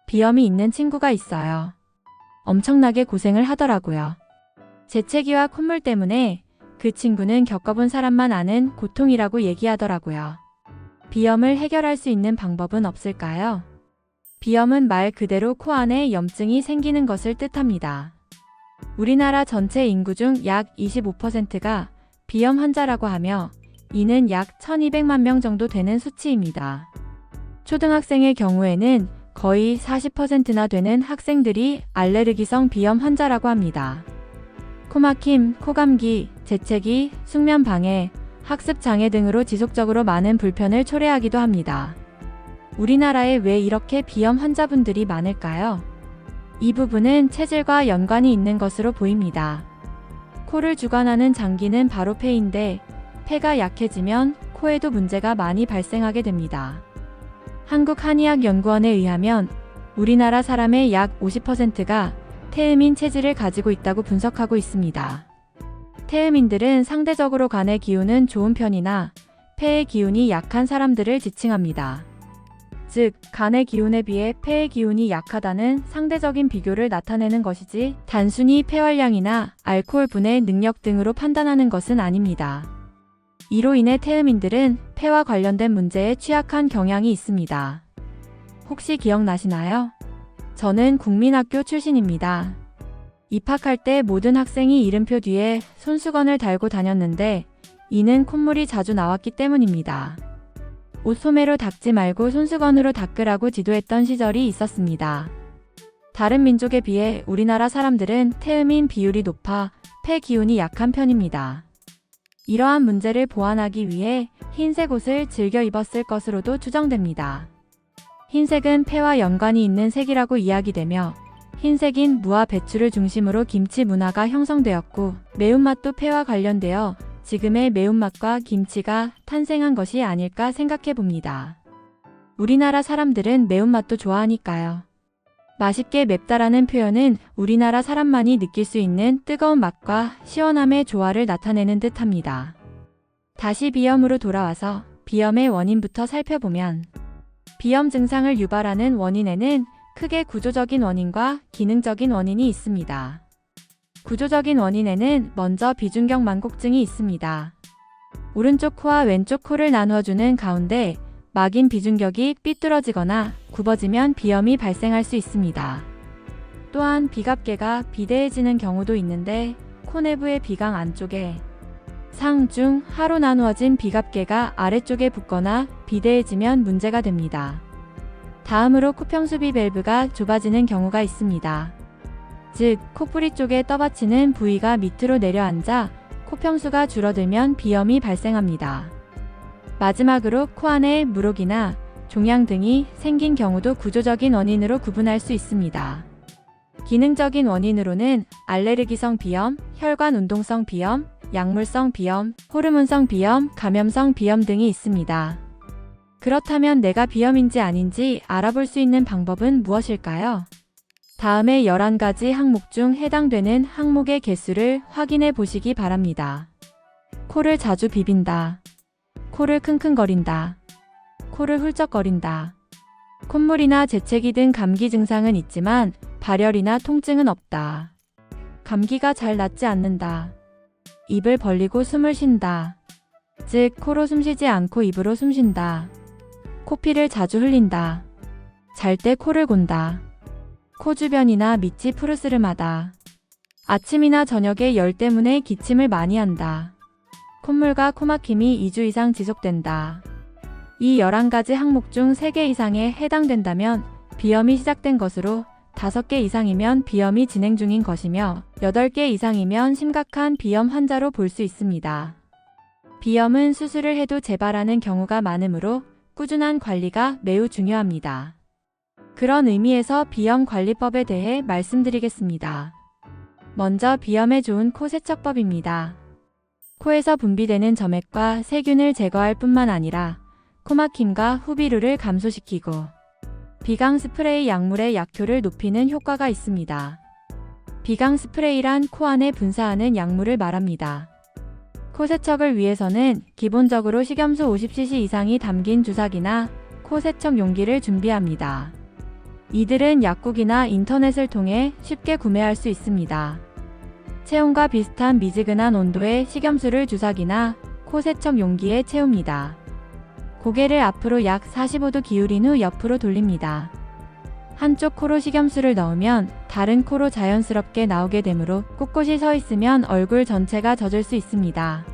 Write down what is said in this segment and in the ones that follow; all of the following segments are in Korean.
비염이 있는 친구가 있어요. 엄청나게 고생을 하더라고요. 재채기와 콧물 때문에 그 친구는 겪어본 사람만 아는 고통이라고 얘기하더라고요. 비염을 해결할 수 있는 방법은 없을까요? 비염은 말 그대로 코 안에 염증이 생기는 것을 뜻합니다. 우리나라 전체 인구 중 약 25%가 비염 환자라고 하며 이는 약 1200만 명 정도 되는 수치입니다. 초등학생의 경우에는 거의 40%나 되는 학생들이 알레르기성 비염 환자라고 합니다. 코막힘, 코감기, 재채기, 숙면방해, 학습장애 등으로 지속적으로 많은 불편을 초래하기도 합니다. 우리나라에 왜 이렇게 비염 환자분들이 많을까요? 이 부분은 체질과 연관이 있는 것으로 보입니다. 코를 주관하는 장기는 바로 폐인데 폐가 약해지면 코에도 문제가 많이 발생하게 됩니다. 한국한의학연구원에 의하면 우리나라 사람의 약 50%가 태음인 체질을 가지고 있다고 분석하고 있습니다. 태음인들은 상대적으로 간의 기운은 좋은 편이나 폐의 기운이 약한 사람들을 지칭합니다. 즉, 간의 기운에 비해 폐의 기운이 약하다는 상대적인 비교를 나타내는 것이지 단순히 폐활량이나 알코올 분해 능력 등으로 판단하는 것은 아닙니다. 이로 인해 태음인들은 폐와 관련된 문제에 취약한 경향이 있습니다. 혹시 기억나시나요? 저는 국민학교 출신입니다. 입학할 때 모든 학생이 이름표 뒤에 손수건을 달고 다녔는데 이는 콧물이 자주 나왔기 때문입니다. 옷소매로 닦지 말고 손수건으로 닦으라고 지도했던 시절이 있었습니다. 다른 민족에 비해 우리나라 사람들은 태음인 비율이 높아 폐 기운이 약한 편입니다. 이러한 문제를 보완하기 위해 흰색 옷을 즐겨 입었을 것으로도 추정됩니다. 흰색은 폐와 연관이 있는 색이라고 이야기되며 흰색인 무와 배추를 중심으로 김치 문화가 형성되었고 매운맛도 폐와 관련되어 지금의 매운맛과 김치가 탄생한 것이 아닐까 생각해 봅니다. 우리나라 사람들은 매운맛도 좋아하니까요. 맛있게 맵다라는 표현은 우리나라 사람만이 느낄 수 있는 뜨거운 맛과 시원함의 조화를 나타내는 듯합니다. 다시 비염으로 돌아와서 비염의 원인부터 살펴보면 비염 증상을 유발하는 원인에는 크게 구조적인 원인과 기능적인 원인이 있습니다. 구조적인 원인에는 먼저 비중격 만곡증이 있습니다. 오른쪽 코와 왼쪽 코를 나누어주는 가운데 막인 비중격이 삐뚤어지거나 굽어지면 비염이 발생할 수 있습니다. 또한 비갑개가 비대해지는 경우도 있는데 코 내부의 비강 안쪽에 상, 중, 하로 나누어진 비갑개가 아래쪽에 붙거나 비대해지면 문제가 됩니다. 다음으로 코평수비 밸브가 좁아지는 경우가 있습니다. 즉, 코뿌리 쪽에 떠받치는 부위가 밑으로 내려앉아 코평수가 줄어들면 비염이 발생합니다. 마지막으로 코 안에 물혹이나 종양 등이 생긴 경우도 구조적인 원인으로 구분할 수 있습니다. 기능적인 원인으로는 알레르기성 비염, 혈관 운동성 비염, 약물성 비염, 호르몬성 비염, 감염성 비염 등이 있습니다. 그렇다면 내가 비염인지 아닌지 알아볼 수 있는 방법은 무엇일까요? 다음의 11가지 항목 중 해당되는 항목의 개수를 확인해 보시기 바랍니다. 코를 자주 비빈다. 코를 킁킁거린다. 코를 훌쩍거린다. 콧물이나 재채기 등 감기 증상은 있지만 발열이나 통증은 없다. 감기가 잘 낫지 않는다. 입을 벌리고 숨을 쉰다. 즉, 코로 숨쉬지 않고 입으로 숨쉰다. 코피를 자주 흘린다. 잘 때 코를 곤다. 코 주변이나 밑이 푸르스름하다. 아침이나 저녁에 열 때문에 기침을 많이 한다. 콧물과 코막힘이 2주 이상 지속된다. 이 11가지 항목 중 3개 이상에 해당된다면 비염이 시작된 것으로 5개 이상이면 비염이 진행 중인 것이며 8개 이상이면 심각한 비염 환자로 볼 수 있습니다. 비염은 수술을 해도 재발하는 경우가 많으므로 꾸준한 관리가 매우 중요합니다. 그런 의미에서 비염관리법에 대해 말씀드리겠습니다. 먼저 비염에 좋은 코 세척법입니다. 코에서 분비되는 점액과 세균을 제거할 뿐만 아니라 코막힘과 후비루를 감소시키고 비강 스프레이 약물의 약효를 높이는 효과가 있습니다. 비강 스프레이란 코 안에 분사하는 약물을 말합니다. 코 세척을 위해서는 기본적으로 식염수 50cc 이상이 담긴 주사기나 코 세척 용기를 준비합니다. 이들은 약국이나 인터넷을 통해 쉽게 구매할 수 있습니다. 체온과 비슷한 미지근한 온도의 식염수를 주사기나 코 세척 용기에 채웁니다. 고개를 앞으로 약 45도 기울인 후 옆으로 돌립니다. 한쪽 코로 식염수를 넣으면 다른 코로 자연스럽게 나오게 되므로 꼿꼿이 서 있으면 얼굴 전체가 젖을 수 있습니다.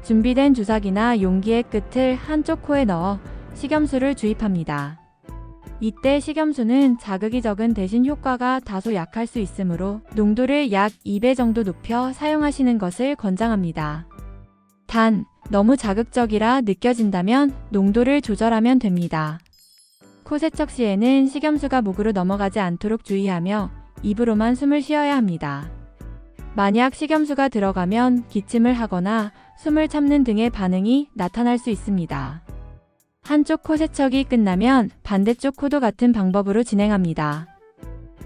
준비된 주사기나 용기의 끝을 한쪽 코에 넣어 식염수를 주입합니다. 이때 식염수는 자극이 적은 대신 효과가 다소 약할 수 있으므로 농도를 약 2배 정도 높여 사용하시는 것을 권장합니다. 단, 너무 자극적이라 느껴진다면 농도를 조절하면 됩니다. 코 세척 시에는 식염수가 목으로 넘어가지 않도록 주의하며 입으로만 숨을 쉬어야 합니다. 만약 식염수가 들어가면 기침을 하거나 숨을 참는 등의 반응이 나타날 수 있습니다. 한쪽 코 세척이 끝나면 반대쪽 코도 같은 방법으로 진행합니다.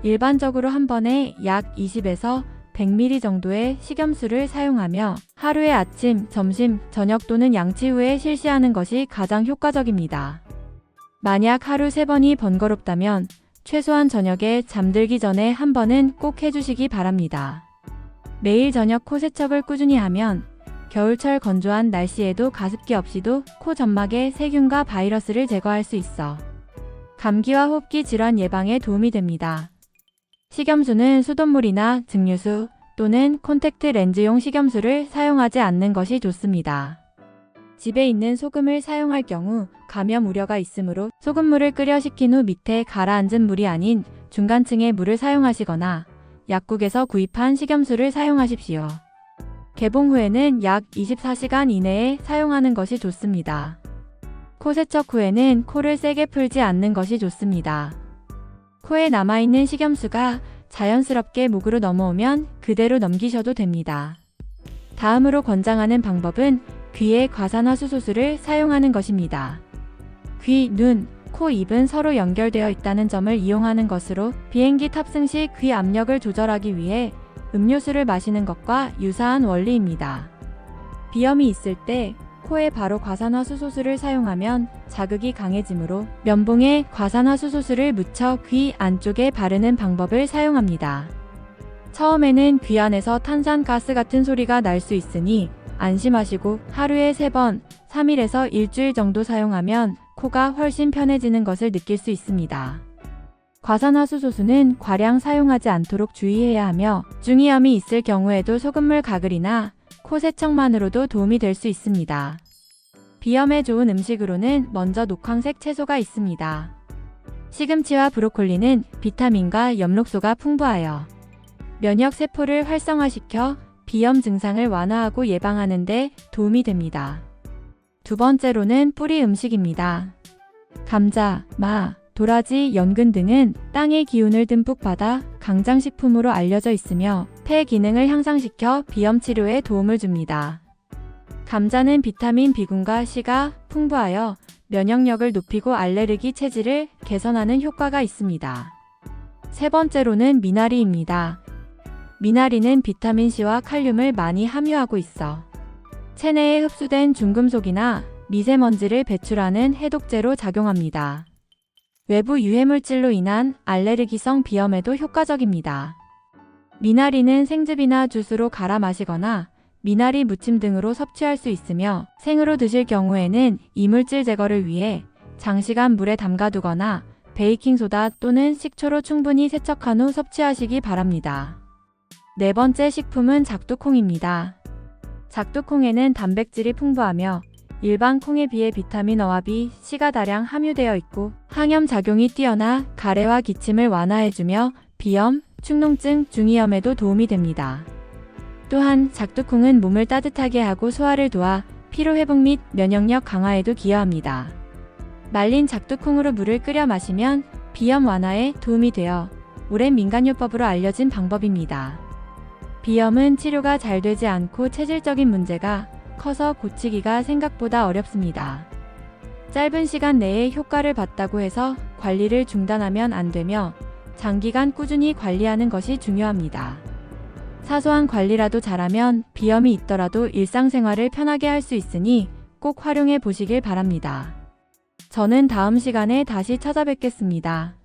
일반적으로 한 번에 약 20에서 100ml 정도의 식염수를 사용하며 하루에 아침, 점심, 저녁 또는 양치 후에 실시하는 것이 가장 효과적입니다. 만약 하루 3번이 번거롭다면 최소한 저녁에 잠들기 전에 한 번은 꼭 해주시기 바랍니다. 매일 저녁 코 세척을 꾸준히 하면 겨울철 건조한 날씨에도 가습기 없이도 코 점막의 세균과 바이러스를 제거할 수 있어 감기와 호흡기 질환 예방에 도움이 됩니다. 식염수는 수돗물이나 증류수 또는 콘택트 렌즈용 식염수를 사용하지 않는 것이 좋습니다. 집에 있는 소금을 사용할 경우 감염 우려가 있으므로 소금물을 끓여 식힌 후 밑에 가라앉은 물이 아닌 중간층의 물을 사용하시거나 약국에서 구입한 식염수를 사용하십시오. 개봉 후에는 약 24시간 이내에 사용하는 것이 좋습니다. 코 세척 후에는 코를 세게 풀지 않는 것이 좋습니다. 코에 남아있는 식염수가 자연스럽게 목으로 넘어오면 그대로 넘기셔도 됩니다. 다음으로 권장하는 방법은 귀에 과산화수소수를 사용하는 것입니다. 귀, 눈, 코, 입은 서로 연결되어 있다는 점을 이용하는 것으로 비행기 탑승 시 귀 압력을 조절하기 위해 음료수를 마시는 것과 유사한 원리입니다. 비염이 있을 때 코에 바로 과산화수소수를 사용하면 자극이 강해지므로 면봉에 과산화수소수를 묻혀 귀 안쪽에 바르는 방법을 사용합니다. 처음에는 귀 안에서 탄산가스 같은 소리가 날 수 있으니 안심하시고 하루에 3번, 3일에서 일주일 정도 사용하면 코가 훨씬 편해지는 것을 느낄 수 있습니다. 과산화수소수는 과량 사용하지 않도록 주의해야 하며 중이염이 있을 경우에도 소금물 가글이나 코 세척만으로도 도움이 될 수 있습니다. 비염에 좋은 음식으로는 먼저 녹황색 채소가 있습니다. 시금치와 브로콜리는 비타민과 엽록소가 풍부하여 면역 세포를 활성화시켜 비염 증상을 완화하고 예방하는 데 도움이 됩니다. 두 번째로는 뿌리 음식입니다. 감자, 마, 도라지, 연근 등은 땅의 기운을 듬뿍 받아 강장식품으로 알려져 있으며 폐 기능을 향상시켜 비염 치료에 도움을 줍니다. 감자는 비타민 B군과 C가 풍부하여 면역력을 높이고 알레르기 체질을 개선하는 효과가 있습니다. 세 번째로는 미나리입니다. 미나리는 비타민 C와 칼륨을 많이 함유하고 있어 체내에 흡수된 중금속이나 미세먼지를 배출하는 해독제로 작용합니다. 외부 유해물질로 인한 알레르기성 비염에도 효과적입니다. 미나리는 생즙이나 주스로 갈아 마시거나 미나리 무침 등으로 섭취할 수 있으며 생으로 드실 경우에는 이물질 제거를 위해 장시간 물에 담가두거나 베이킹소다 또는 식초로 충분히 세척한 후 섭취하시기 바랍니다. 네 번째 식품은 작두콩입니다. 작두콩에는 단백질이 풍부하며 일반 콩에 비해 비타민 A와 B, C가 다량 함유되어 있고 항염 작용이 뛰어나 가래와 기침을 완화해주며 비염, 축농증, 중이염에도 도움이 됩니다. 또한 작두콩은 몸을 따뜻하게 하고 소화를 도와 피로회복 및 면역력 강화에도 기여합니다. 말린 작두콩으로 물을 끓여 마시면 비염 완화에 도움이 되어 오랜 민간요법으로 알려진 방법입니다. 비염은 치료가 잘 되지 않고 체질적인 문제가 커서 고치기가 생각보다 어렵습니다. 짧은 시간 내에 효과를 봤다고 해서 관리를 중단하면 안 되며 장기간 꾸준히 관리하는 것이 중요합니다. 사소한 관리라도 잘하면 비염이 있더라도 일상생활을 편하게 할 수 있으니 꼭 활용해 보시길 바랍니다. 저는 다음 시간에 다시 찾아뵙겠습니다.